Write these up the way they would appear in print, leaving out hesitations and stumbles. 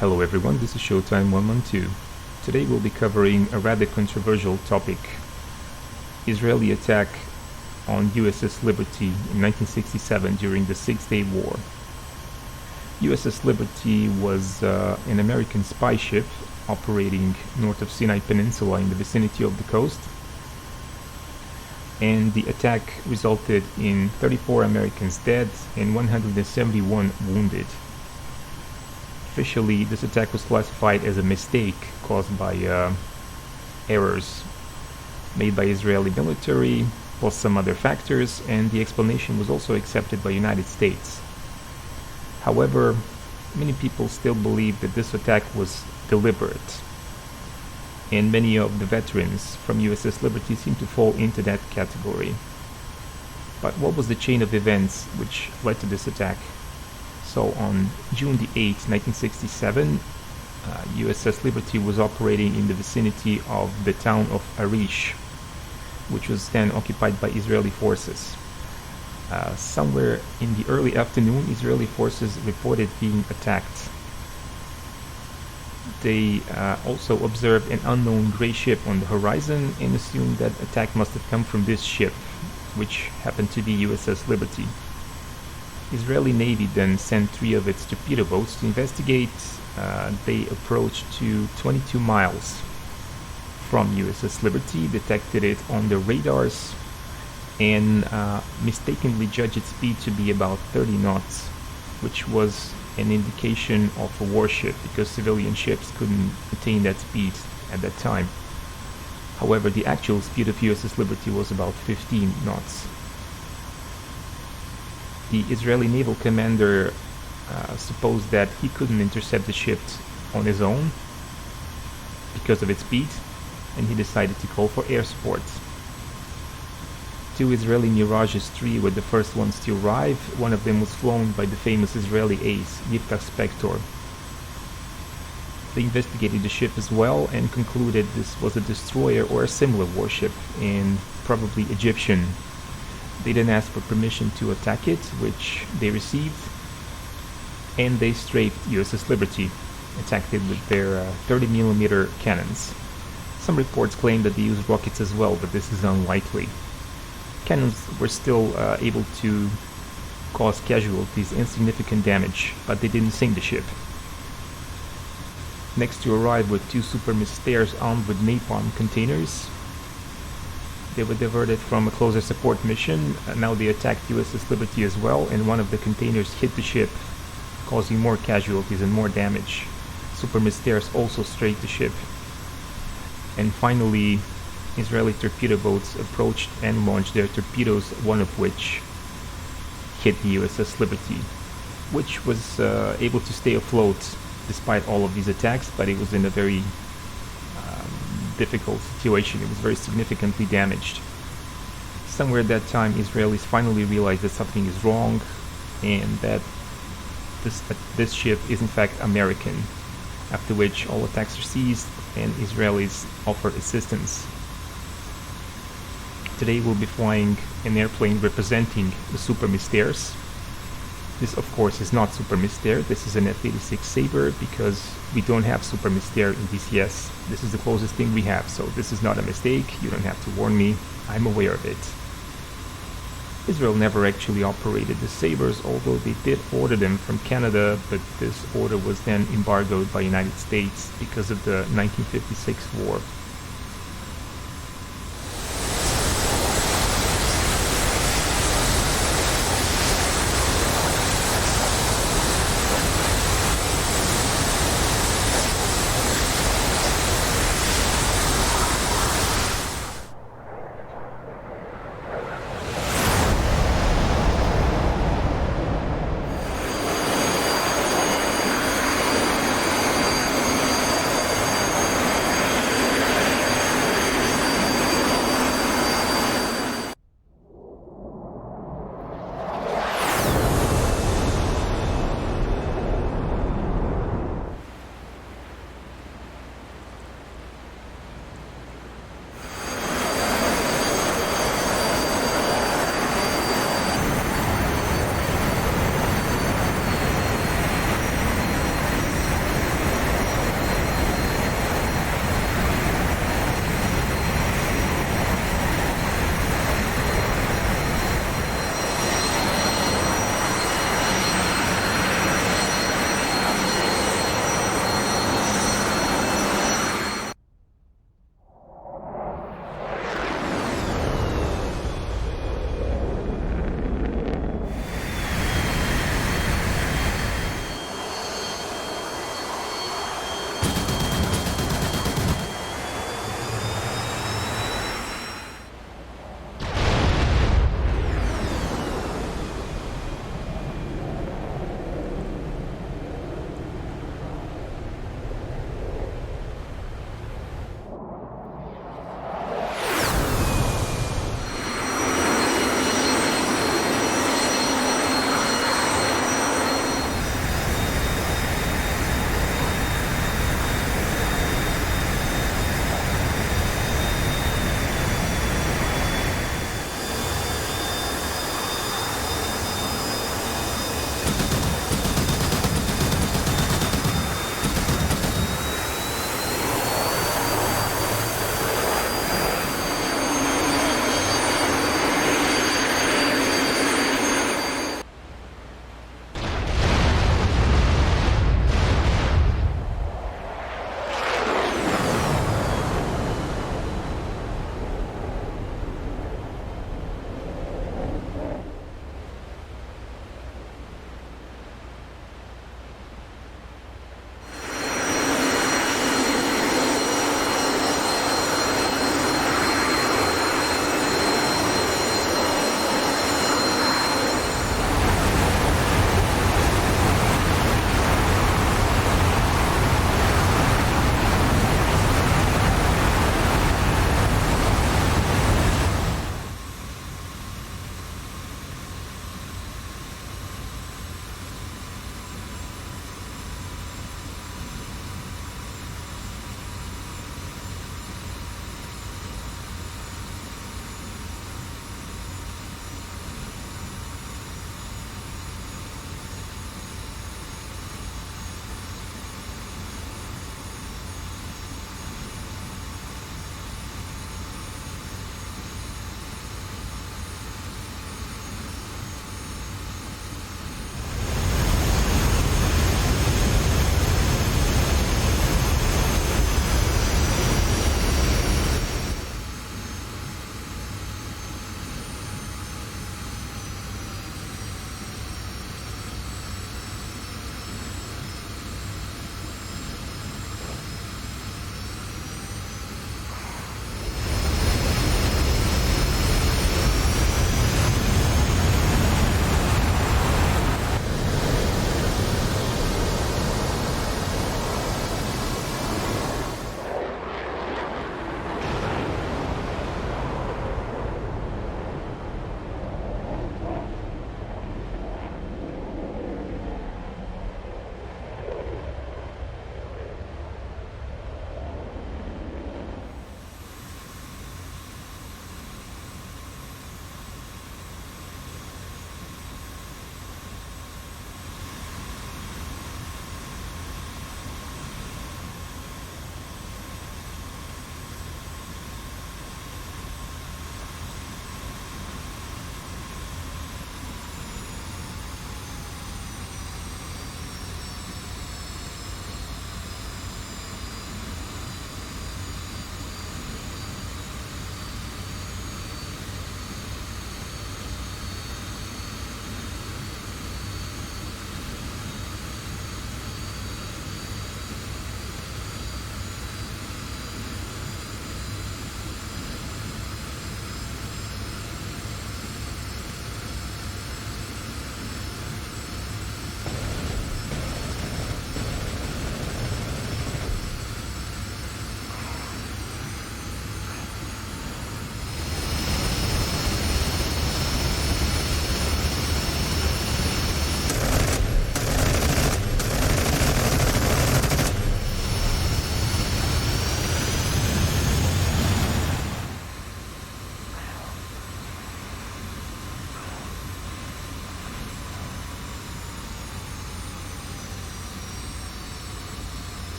Hello everyone, this is Showtime 112. Today we'll be covering a rather controversial topic: Israeli attack on USS Liberty in 1967 during the Six-Day War. USS Liberty was an American spy ship operating north of Sinai Peninsula in the vicinity of the coast, and the attack resulted in 34 Americans dead and 171 wounded. Officially, this attack was classified as a mistake caused by errors made by Israeli military, plus some other factors, and the explanation was also accepted by United States. However, many people still believe that this attack was deliberate, and many of the veterans from USS Liberty seem to fall into that category. But what was the chain of events which led to this attack? So on June the 8th, 1967, USS Liberty was operating in the vicinity of the town of Arish, which was then occupied by Israeli forces. Somewhere in the early afternoon, Israeli forces reported being attacked. They also observed an unknown gray ship on the horizon and assumed that attack must have come from this ship, which happened to be USS Liberty. Israeli Navy then sent 3 of its torpedo boats to investigate. They approached to 22 miles from USS Liberty, detected it on their radars, and mistakenly judged its speed to be about 30 knots, which was an indication of a warship because civilian ships couldn't attain that speed at that time. However, the actual speed of USS Liberty was about 15 knots. The Israeli naval commander supposed that he couldn't intercept the ship on his own because of its speed, and he decided to call for air support. 2 Israeli MIrages 3 were the first ones to arrive. One of them was flown by the famous Israeli ace, Yiftach Spector. They investigated the ship as well and concluded this was a destroyer or a similar warship, and probably Egyptian. They then asked for permission to attack it, which they received, and they strafed USS Liberty, attacked it with their 30mm cannons. Some reports claim that they used rockets as well, but this is unlikely. Cannons were still able to cause casualties and significant damage, but they didn't sink the ship. next to arrive with 2 Super Mysteres armed with napalm containers. They were diverted from a closer support mission. Now they attacked USS Liberty as well, and one of the containers hit the ship, causing more casualties and more damage. Super Mysteres also strayed the ship. And finally, Israeli torpedo boats approached and launched their torpedoes, one of which hit the USS Liberty, which was able to stay afloat despite all of these attacks, but it was in a very difficult situation. It was very significantly damaged. Somewhere at that time, Israelis finally realized that something is wrong and that this ship is in fact American, after which all attacks are ceased and Israelis offered assistance. Today we'll be flying an airplane representing the Super Mysteres. This of course is not Super Mystere, this is an F-86 Sabre because we don't have Super Mystere in DCS. This is the closest thing we have, so this is not a mistake, you don't have to warn me, I'm aware of it. Israel never actually operated the Sabres, although they did order them from Canada, but this order was then embargoed by the United States because of the 1956 war.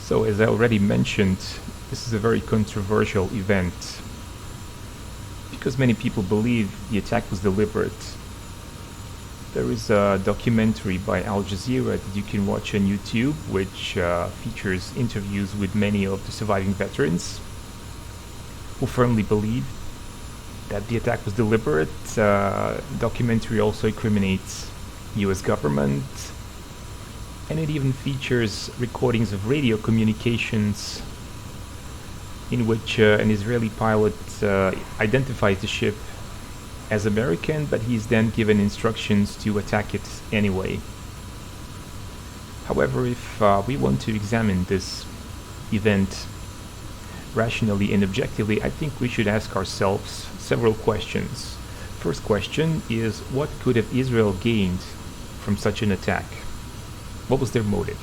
So, as I already mentioned, this is a very controversial event because many people believe the attack was deliberate. There is a documentary by Al Jazeera that you can watch on YouTube, which features interviews with many of the surviving veterans who firmly believe that the attack was deliberate. Documentary also incriminates US government, and it even features recordings of radio communications in which an Israeli pilot identifies the ship as American, but he's then given instructions to attack it anyway. However, if we want to examine this event rationally and objectively, I think we should ask ourselves several questions. First question is, what could have Israel gained from such an attack? What was their motive?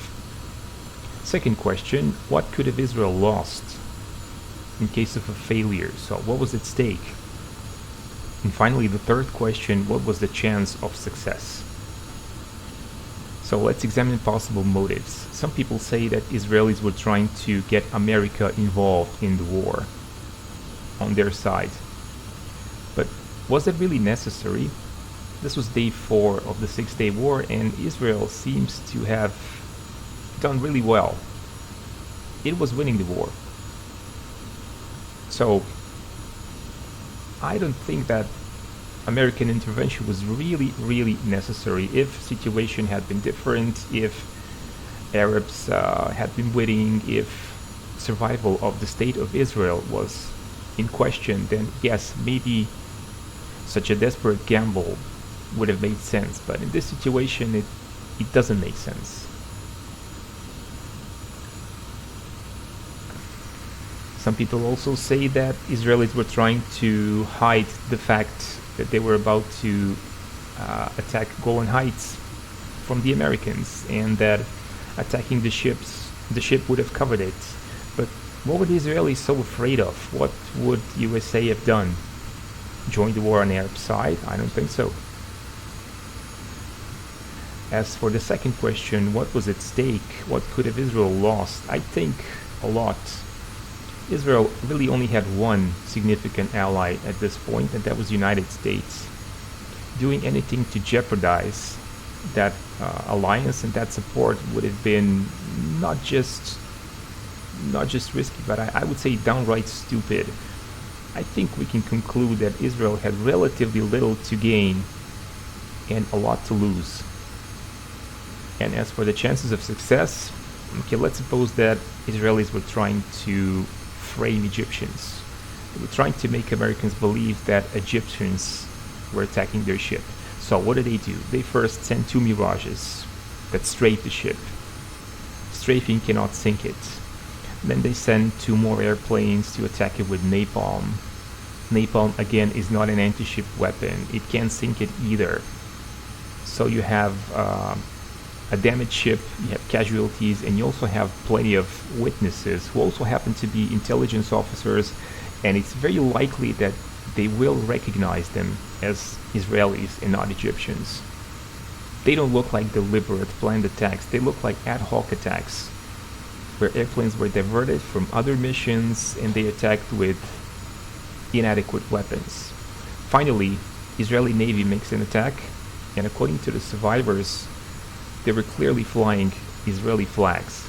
Second question, what could have Israel lost in case of a failure? So what was at stake? And finally, the third question, what was the chance of success? So let's examine possible motives. Some people say that Israelis were trying to get America involved in the war on their side. But was that really necessary? This was day 4 of the 6-day war, and Israel seems to have done really well. It was winning the war. So I don't think that American intervention was really necessary. If situation had been different, if Arabs had been winning, if survival of the state of Israel was in question, then yes, maybe such a desperate gamble would have made sense. But in this situation, it doesn't make sense. Some people also say that Israelis were trying to hide the fact that they were about to attack Golan Heights from the Americans, and that attacking the ship would have covered it. But what were the Israelis so afraid of? What would USA have done? Join the war on the Arab side? I don't think so. As for the second question, what was at stake? What could have Israel lost? I think a lot. Israel really only had one significant ally at this point, and that was the United States. Doing anything to jeopardize that alliance and that support would have been not just risky, but I would say downright stupid. I think we can conclude that Israel had relatively little to gain and a lot to lose. And as for the chances of success, okay, let's suppose that Israelis were trying to frame Egyptians. They were trying to make Americans believe that Egyptians were attacking their ship. So what do? They first sent 2 MIrages that strafed the ship. Strafing cannot sink it. Then they send 2 more airplanes to attack it with napalm. Napalm, again, is not an anti-ship weapon. It can't sink it either. So you have a damaged ship, you have casualties, and you also have plenty of witnesses who also happen to be intelligence officers, and it's very likely that they will recognize them as Israelis and not Egyptians. They don't look like deliberate planned attacks. They look like ad hoc attacks where airplanes were diverted from other missions and they attacked with inadequate weapons. Finally, Israeli Navy makes an attack, and according to the survivors, they were clearly flying Israeli flags.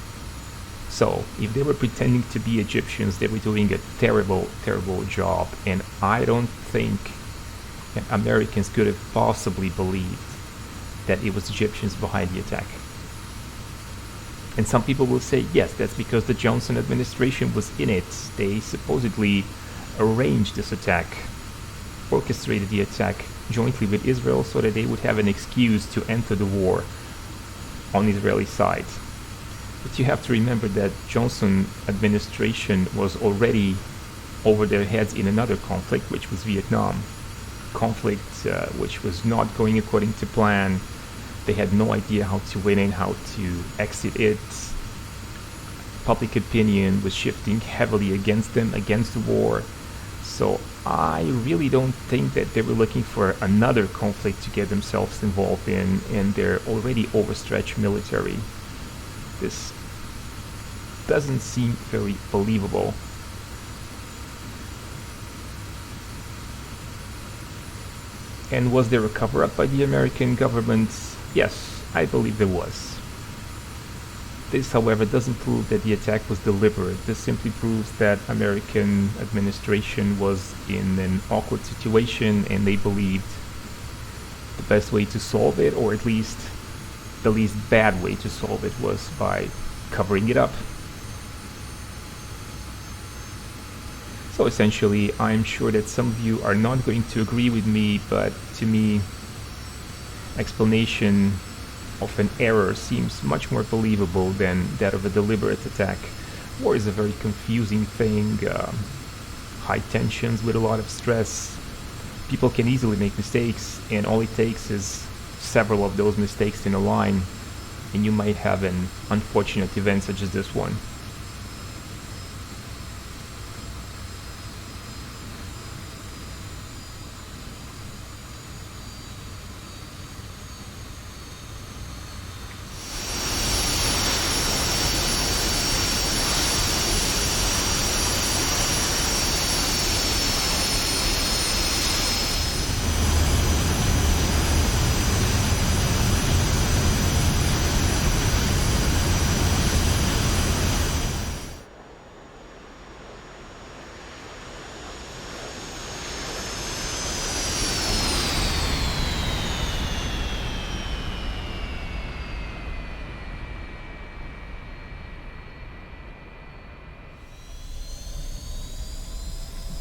So, if they were pretending to be Egyptians, they were doing a terrible job, and I don't think that Americans could have possibly believed that it was Egyptians behind the attack. And some people will say, yes, that's because the Johnson administration was in it. They supposedly arranged this attack, orchestrated the attack jointly with Israel so that they would have an excuse to enter the war on the Israeli side. But you have to remember that Johnson administration was already over their heads in another conflict, which was Vietnam. Conflict which was not going according to plan. They had no idea how to win and how to exit it. Public opinion was shifting heavily against them, against the war. So I really don't think that they were looking for another conflict to get themselves involved in their already overstretched military. This doesn't seem very believable. And was there a cover-up by the American government? Yes, I believe there was. This, however, doesn't prove that the attack was deliberate. This simply proves that American administration was in an awkward situation and they believed the best way to solve it, or at least the least bad way to solve it, was by covering it up. So essentially, I'm sure that some of you are not going to agree with me, but to me, explanation of an error seems much more believable than that of a deliberate attack. War is a very confusing thing, high tensions with a lot of stress. People can easily make mistakes, and all it takes is several of those mistakes in a line, and you might have an unfortunate event such as this one.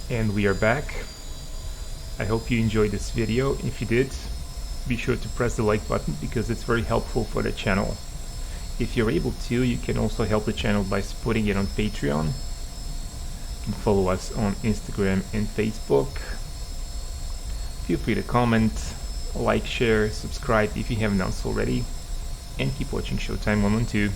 And we are back. I hope you enjoyed this video. If you did, be sure to press the like button because it's very helpful for the channel. If you're able to, you can also help the channel by supporting it on Patreon. You can follow us on Instagram and Facebook. Feel free to comment, like, share, subscribe if you haven't done so already, and keep watching Showtime 112.